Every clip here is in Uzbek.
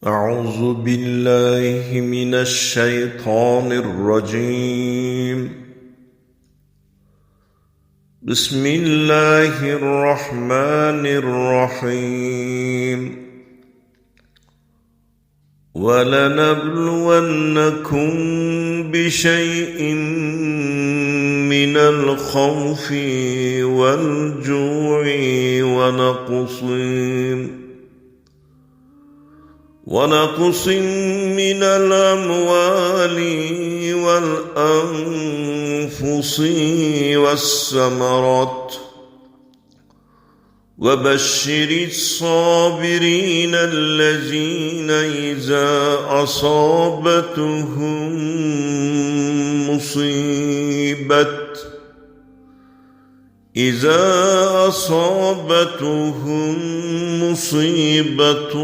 أعوذ بالله من الشيطان الرجيم. بسم الله الرحمن الرحيم. ولنبلونكم بشيء من الخوف والجوع ونقص من الأموال والأنفس والثمرات وبشر الصابرين الذين إذا أصابتهم مصيبة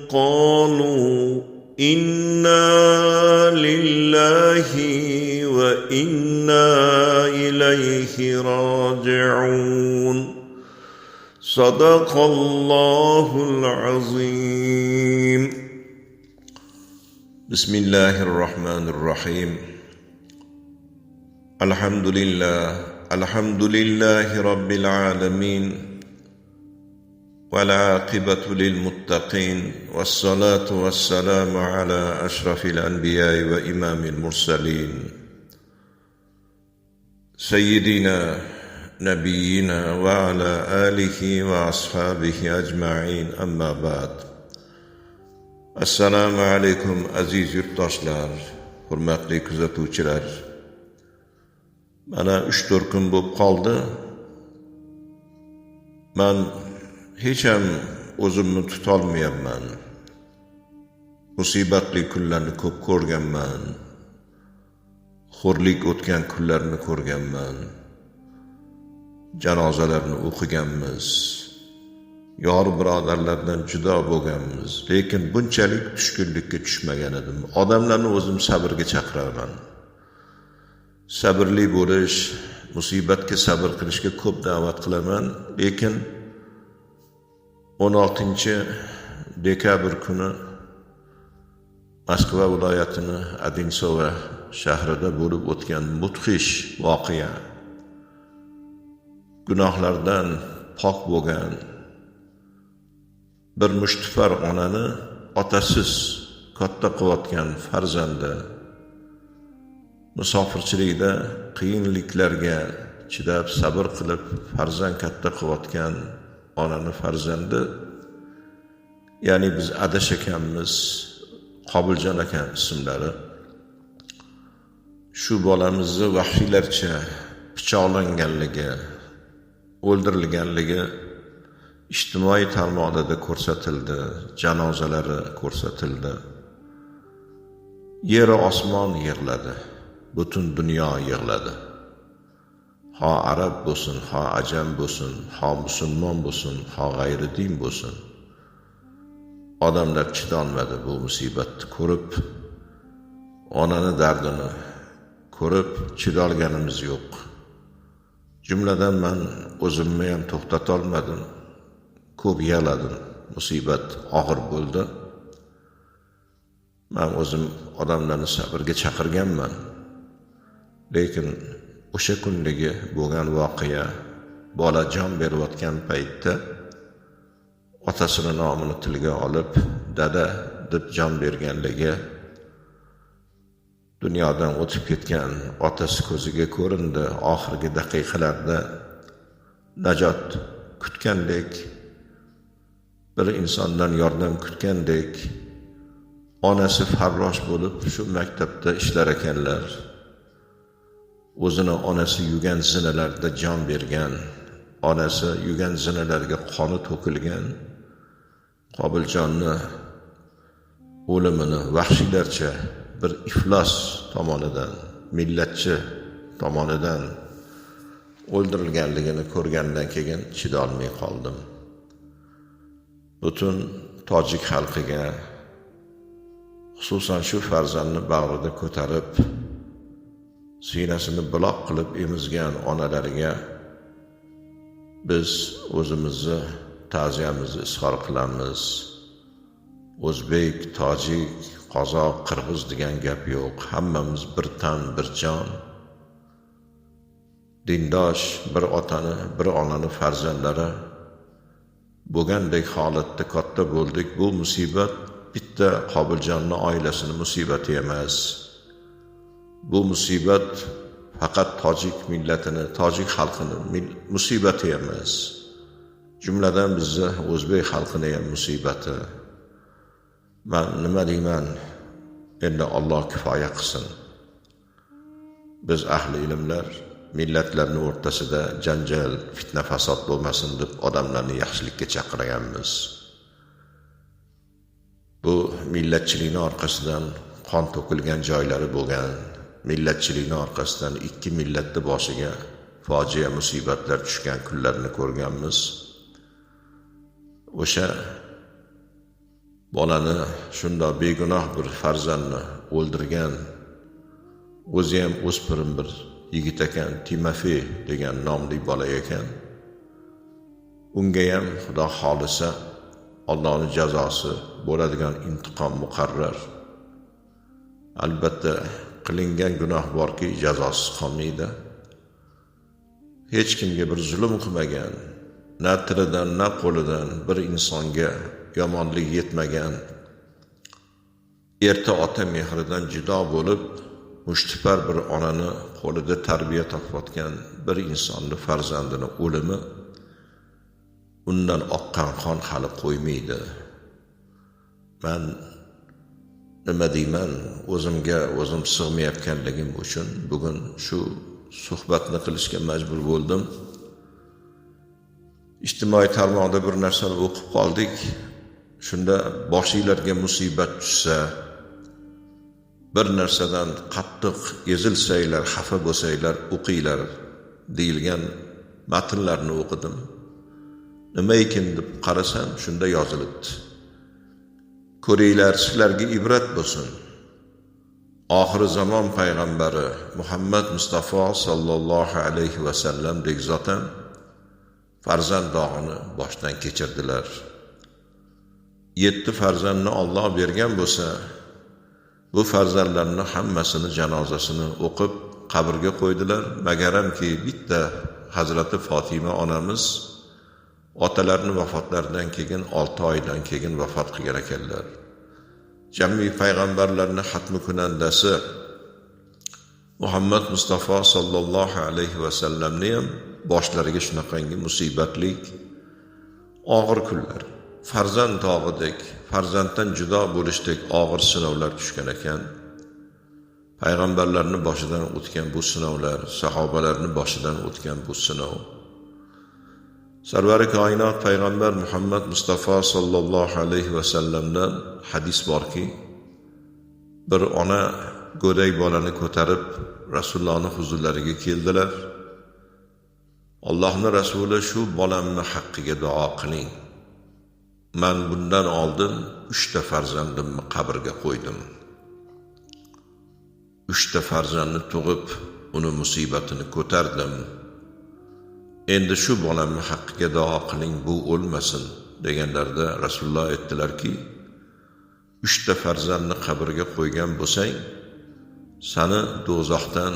قالوا إنا لله وإنا إليه راجعون. صدق الله العظيم. بسم الله الرحمن الرحيم. الحمد لله رب العالمين، والعاقبة للمتقين، والصلاة والسلام على أشرف الأنبياء وإمام المرسلين سيدنا نبينا وعلى آله وأصحابه أجمعين. أما بعد. Assalamu alaykum aziz yurtdoshlar, hurmatli kuzatuvchilar. Mana 3-4 kun bo'lib qoldi. Men hech ham o'zimni tuta olmayapman. Musibatli kunlarni ko'p ko'rganman. Xo'rlik o'tgan kunlarni ko'rganman. Janozalarni o'qiganmiz. Yor birodarlardan judo bo'lganmiz. Lekin bunchalik tushkunlikka tushmagan edim. Odamlarni o'zim sabrga chaqiraman. Sabrli bo'lish, musibatga sabr qilishga ko'p da'vat qilaman. Lekin 16-dekabr kuni Moskva viloyatining Adinsova shahrida bo'lib o'tgan mudhish voqea, gunohlardan pok bo'lgan bir mushtipar onani otasiz katta qilayotgan farzandi, musofirchilikda qiyinliklarga chidab sabr qilib farzand katta qilayotgan onani farzandi, ya'ni biz Adash akammiz, Qobiljon akam ismlari, shu bolamizni vahshiylarcha pichoqlanganligi, o'ldirilganligi ijtimoiy tarmoqlarda ko'rsatildi, janozalari ko'rsatildi. Yer osmon yig'ladi, butun dunyo yig'ladi. Ha arab bo'lsin, ha ajam bo'lsin, ha musulmon bo'lsin, ha g'ayri din bo'lsin. Odamlar chidolmadi bu musibatni ko'rib, onani dardini ko'rib chidolganimiz yo'q. Jumladan men o'zimni ham to'xtata olmadim. Ko'p yig'ladim. Musibat og'ir bo'ldi. Men o'zim odamlarni sabrga chaqirganman. Lekin o'sha kundagi bo'lgan voqea, bola jon berayotgan paytda otasining nomini tilga olib, dada deb jon berganligi, dunyodan o'tib ketgan otasi ko'ziga ko'rindi. Oxirgi daqiqalarda najot kutgandek, bir insondan yordam kutgandek, onasi farrosh bo'lib shu maktabda ishlar ekanlar. O'zini onasi yugan zinalarda jon bergan, onasi yugan zinalarga qoni to'kilgan Qobiljonni o'limini vahshiylarcha bir iflos tomonidan, millatchi tomonidan o'ldirilganligini ko'rgandan keyin chidolmay qoldim. Butun tojik xalqiga, xususan shu farzandni bag'rida ko'tarib, sinasini buloq qilib emizgan onalarga biz o'zimizni ta'ziyamizni izhor qilamiz. Allohdan o'zbek, tojik, qozoq, qirg'iz degan gap yo'q. Hammamiz bir tan, bir jon, dindosh, bir otani, bir onani farzandlari bo'lgandek holatda katta bo'ldik. Bu musibat bitta Qobiljonning oilasini musibati emas. Bu musibat faqat tojik millatini, tojik xalqini musibati emas. Jumladan bizni o'zbek xalqini ham musibati. Men nima deyman? Endi Alloh kifoya qilsin. Biz ahli ilmlar millatlarning o'rtasida janjal, fitna, fasod bo'lmasin deb odamlarni yaxshilikka chaqirganmiz. Bu millatchilikning orqasidan qon to'kilgan joylari bo'lgan. Millatchilikning orqasidan ikki millatning boshiga fojia, musibatlar tushgan kunlarni ko'rganmiz. O'sha bolani, shunda begunoh bir farzandni o'ldirgan, o'zi ham o'spirin bir yigit ekan, Timofey degan nomli bola ekan. Unga ham Xudo xolisa Allohning jazosi bo'ladigan intiqom muqarrar. Albatta qilingan gunoh borki, jazosiz qolmaydi. Hech kimga bir zulm qilmagan, na tilidan, na qo'lidan bir insonga yomonlik yetmagan, erta ota mehridan judo bo'lib, mushtipar bir onani qo'lida tarbiya topayotgan bir insonni farzandini o'limi undan oqqan qon hali qo'ymaydi. Men nima deyman, o'zimga o'zim sig'mayotganligim uchun bugun shu suhbatni qilishga majbur bo'ldim. Ijtimoiy tarmoqda bir narsani o'qib qoldik. Shunda boshinglarga musibat tushsa, bir narsadan qattiq ezilsanglar, xafa bo'lsanglar, o'qinglar deyilgan matnlarni o'qidim. Nima ekan deb qarasam, shunda yozilibdi. Ko'ringlar, sizlarga ibrat bo'lsin. Oxir zamon payg'ambari Muhammad Mustafa sallallohu alayhi va sallam dek zotan farzand dog'ini boshdan kechirdilar. 7 farzandni Alloh bergan bo'lsa, bu farzandlarning hammasini janozasini o'qib qabrga qo'ydilar, magaramki bitta Hazrati Fatima onamiz otalarining vafotlaridan keyin 6 oydan keyin vafot qilgan ekanlar. Jami payg'ambarlarning xatmi kunandasi Muhammad Mustafa sallallohu alayhi va sallamni ham boshlariga shunaqangi musibatlik og'ir kunlar, farzand dog'idek, farzanddan judo bo'lishdek og'ir sinovlar tushgan ekan. Payg'ambarlarning boshidan o'tgan bu sinovlar, sahobalarning boshidan o'tgan bu sinov. Sarvari koinot payg'ambar Muhammad Mustafa sallallohu alayhi va sallamdan hadis borki, bir ona go'dak bolani ko'tarib Rasulullohning huzurlariga keldilar. Allohning Rasuli, shu bolamni haqqiga duo qiling. Men bundan oldin 3 ta farzandimni qabrga qo'ydim. 3 ta farzandni tug'ib, uni musibatini ko'tardim. Endi shu bolamni haqqiga duo qiling, bu o'lmasin deganlarda Rasululloh aytdilarki, 3 ta farzandni qabrga qo'ygan bo'lsang, seni do'zaxdan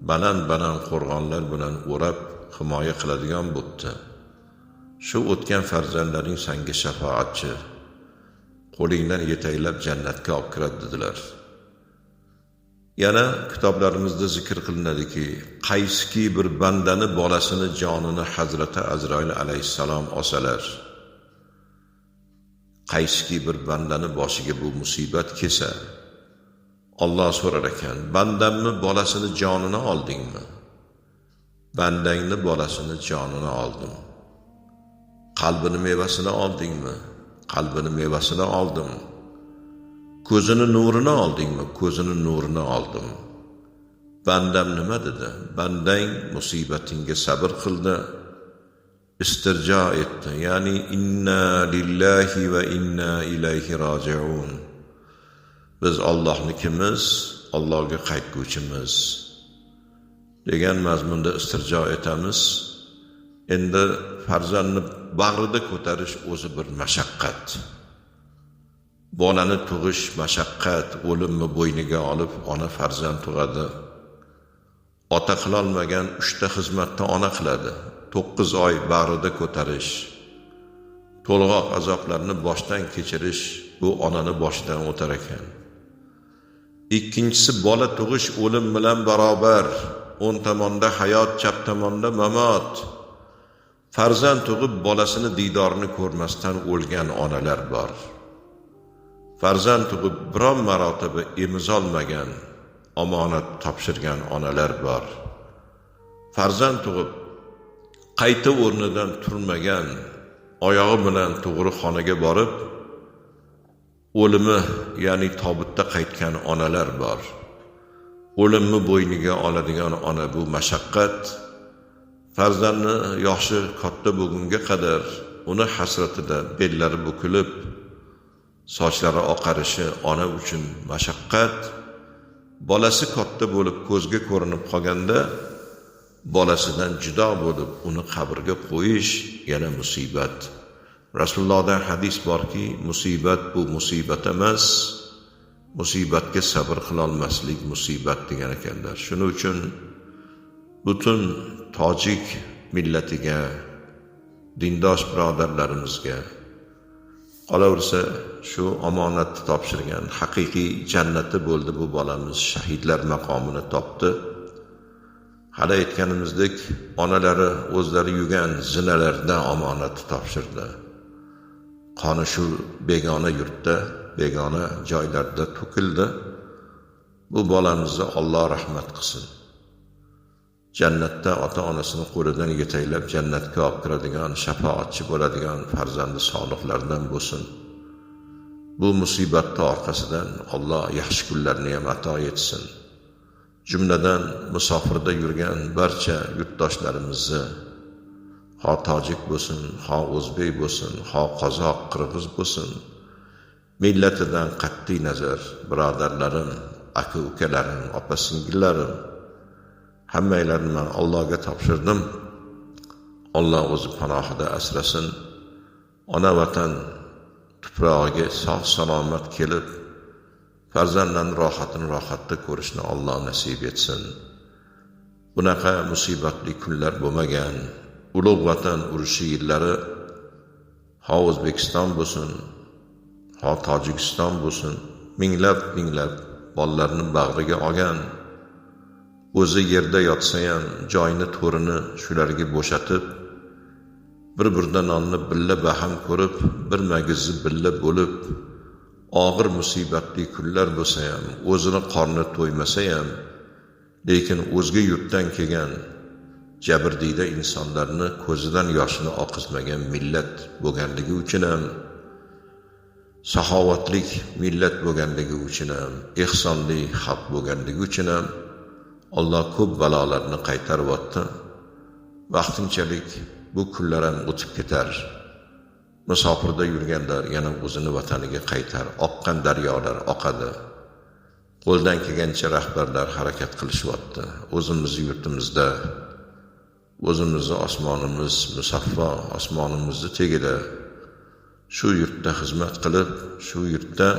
banan qo'rg'onlar bilan o'rab himoya qiladigan bo'pti. Shu o'tgan farzandlaring senga shafoatchi, qo'lingdan yetaklab jannatga olib kiradi dedilar. Yana kitoblarimizda zikr qilinadiki, qaysiki bir bandani bolasini jonini Hazrati Azroil alayhissalom olsalar, qaysiki bir bandani boshiga bu musibat kelsa, Alloh so'rar ekan, bandamni bolasini jonini oldingmi? Bandangni bolasini jonini oldim. Qalbini mevasini oldingmi? Qalbini mevasini oldim. Ko'zini nurini oldingmi? Ko'zini nurini oldim. Bandam nima dedi? Bandang musibatingga sabr qildi, istirjo etdi. Ya'ni inna lillahi va inna ilayhi roji'un. Biz Allohnikimiz, Allohga qaytguvchimiz degan mazmunda istirjo etamiz. Endi farzandni bag'rida ko'tarish o'zi bir mashaqqat. Bolani tug'ish mashaqqat, o'limni bo'yniga olib ona farzand tug'adi. Ota qilolmagan 3ta xizmatni ona qiladi. 9 oy bag'rida ko'tarish, to'lg'oq azoblarni boshdan kechirish bu onani boshidan o'tar ekan. Ikkinchisi bola tug'ish o'lim bilan barobar. O'ng tomonda hayot, chap tomonda mamot. Farzand tug'ib bolasini diydorini ko'rmasdan o'lgan onalar bor. Farzand tug'ib biron marotaba emizolmagan, omonat topshirgan onalar bor. Farzand tug'ib qayta o'rnidan turmagan, oyog'i bilan to'g'ri xonaga borib, o'limi, ya'ni tobutda qaytgan onalar bor. O'limni bo'yniga oladigan ona bu mashaqqat. Farzandni yoshi katta bo'lgunga qadar uni hasratida bellari bukilib, sochlari oqarishi ona uchun mashaqqat. Bolasi katta bo'lib ko'zga ko'rinib qolganda, bolasidan judo bo'lib uni qabrga qo'yish yana musibat. Rasulullohdan hadis borki, musibat bu musibat emas, musibatga sabr qila olmaslik musibat degan ekanlar. Shuning uchun butun tojik millatiga, dindosh birodarlarimizga qolaversa shu omonatni topshirgan haqiqiy jannati bo'ldi bu bolamiz, shahidlar maqomini topdi. Hali aytganimizdek, onalari o'zlari yugan zinalardan omonatni topshirdi. Qoni shu begona yurtda, begona joylarda to'kildi. Bu bolamizni Alloh rahmat qilsin. Jannatda ota-onasini qo'lidan yetaklab jannatga olib kiradigan, shafoatchi bo'ladigan farzandi solihlardan bo'lsin. Bu musibatning orqasidan Alloh yaxshi kunlarni ham ato etsin. Jumladan musofirda yurgan barcha yurtdoshlarimizni, ho tojik bo'lsin, ho o'zbek bo'lsin, ho qozoq, qirg'iz bo'lsin, millatidan qat'iy nazar birodarlarim, aka-ukalarim, opa-singillarim, hammalarini men Allohga topshirdim. Alloh o'zi panohida asrasin. Ona vatan tuprog'iga sog' salomat kelib, farzandlarni rohatda ko'rishni Alloh nasib etsin. Bunaqa musibatli kunlar bo'lmagan. Ulug' vatan urushi yillari ho O'zbekiston bo'lsin, ho Tojikiston bo'lsin, minglab bolalarni bag'riga olgan, o'zi yerda yotsa ham joyini, to'rini shularga bo'shatib, bir-birdan nonni billa baham ko'rib, bir magizni billa bo'lib, og'ir musibatli kunlar bo'lsa ham, o'zini qorni to'ymasa ham, lekin o'zga yurtdan kelgan jabrdiyda insonlarni ko'zidan yoshini oqizmagan millat bo'lganligi uchun ham, saxovatlik millat bo'lganligi uchun ham, ehsonli xalq bo'lganligi uchun ham Alloh ko'p balolarni qaytarib o'tdi. Vaqtinchalik bu kunlar ham o'tib ketar. Musofirda yurganlar yana o'zini vataniga qaytar. Oqqan daryolar oqadi. Qo'ldan kelgancha rahbarlar harakat qilishyapti. O'zimizni yurtimizda, o'zimizni osmonimiz musaffo, osmonimizni tegida shu yurtda xizmat qilib, shu yurtda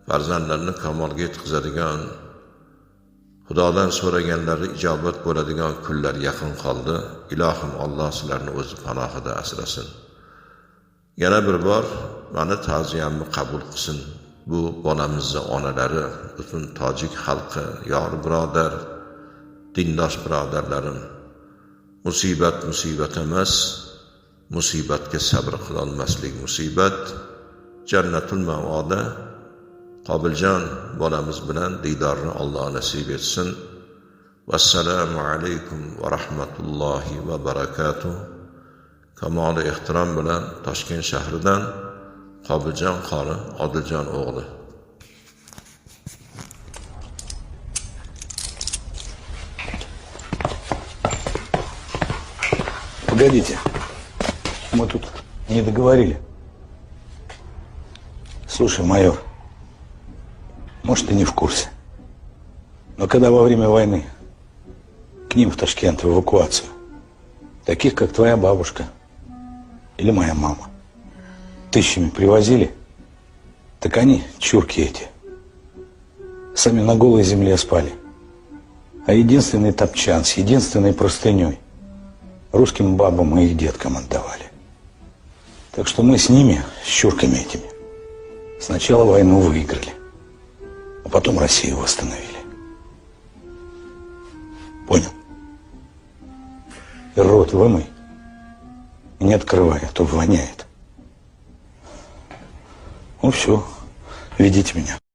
farzandlarni kamolga yetkazadigan, Xudodan so'raganlari ijobat bo'ladigan kunlar yaqin qoldi. Ilohim Alloh sizlarni o'z panohida asrasin. Yana bir bor meni ta'ziyamni qabul qilsin. Bu bolamizning onalari, butun tojik xalqi, yor birodar, dindosh birodarlarim. Musibat emas, musibatga sabr qila olmaslik musibat. Jannatul ma'voda Qobiljon bolamiz bilan diydorni Alloh nasib etsin. Vassalomu alaykum va rahmatullohi va barakatuh. Kamoli ehtirom bilan Toshkent shahridan Qobiljon qori Odiljon o'g'li. Погодите, мы тут не договорили. Слушай, майор, может, ты не в курсе, но когда во время войны к ним в Ташкент в эвакуацию таких, как твоя бабушка или моя мама, тысячами привозили, Так они, чурки эти, сами на голой земле спали. А единственный топчан с единственной простыней русским бабам и их деткам отдавали. Так что мы с ними, с чурками этими, сначала войну выиграли, а потом Россию восстановили. Понял? И рот вымой и не открывай, а то воняет. Ну все, ведите меня.